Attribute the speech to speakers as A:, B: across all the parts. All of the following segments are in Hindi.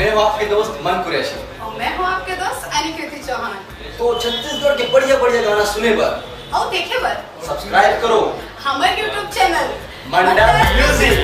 A: मैं हूँ आपके दोस्त मन कुरैशी।
B: और मैं हूँ आपके दोस्त अनिकेत चौहान।
A: तो छत्तीसगढ़ के बढ़िया बढ़िया गाना सुने पर
B: और देखे बर
A: सब्सक्राइब करो
B: हमारे यूट्यूब चैनल
A: मंडा म्यूजिक।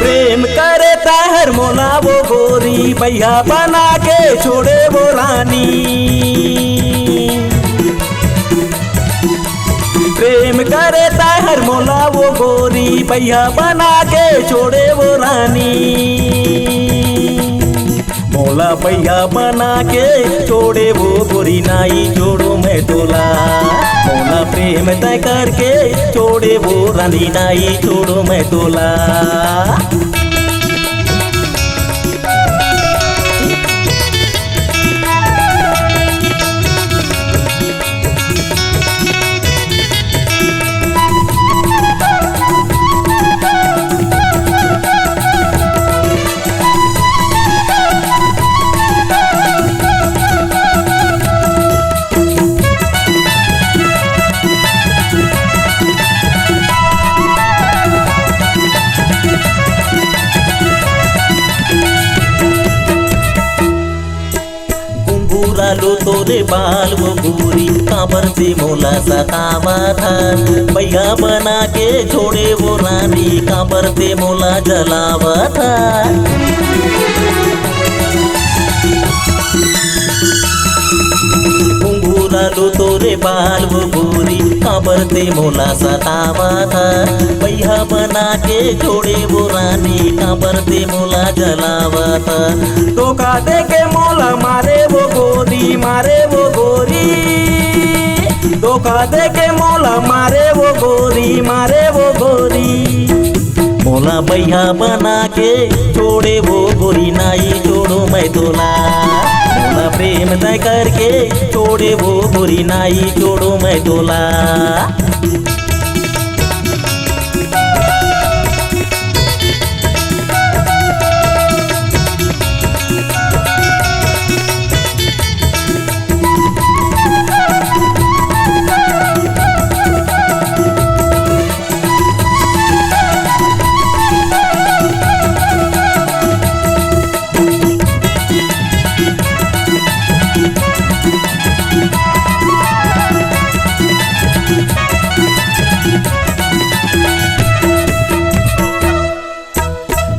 C: प्रेम करे ताहर मोला वो गोरी भैया बना के छोड़े वो रानी। प्रेम करे ताहर मोला वो गोरी भैया बना के छोड़े वो रानी। मोला भैया बना के छोड़े वो गोरी नाई छोड़ो मैं तोला। मोला प्रेम तय करके छोड़े वो रानी नाई छोड़ो मैं तोला। लो तोरे बाल वो गोरी काबर से मोला सतावा था। भैया बना के छोड़े वो रानी काबर से मोला जलावा था। घुंघूरा लो तोरे बाल वो गोरी काबर से मोला सतावा था। भैया बना के छोड़े वो रानी काबर से मोला जलावा था। धोखा दे के मोला मारे वो गोरी मारे वो गोरी। धोखा दे के मोला मारे वो गोरी मारे वो गोरी। मोला भैया बना के छोड़े वो गोरी नाई छोड़ो मैं तोला। मोला प्रेम तय करके छोड़े वो गोरी नाई छोड़ो मैं तोला।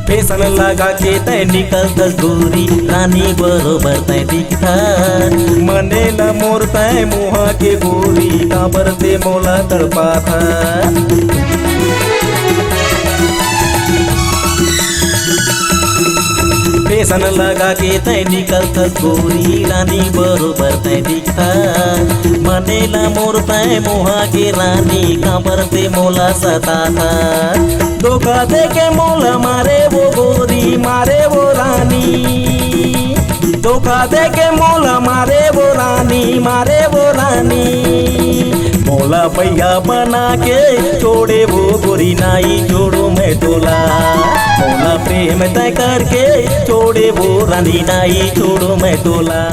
C: फैशन लगा के तय निकल दस दूरी रानी बरोबर तय दिखता। मने न मोर तय मुहा के गोरी काबर से मोला तड़पा था। फैशन लगा के तय निकल दस गोरी रानी बरोबर तय दिखता। मने न मोर तय मुहा के रानी काबर से मोला सता था। धोखा दे के मोला मारे वो गोरी मारे वो रानी। धोखा दे के मोला मारे वो रानी मारे वो रानी। मोला भैया बना के छोड़े वो गोरी नाई छोड़ो मैं तोला। मोला प्रेम तय करके छोड़े वो रानी नाई छोड़ो मैं तोला।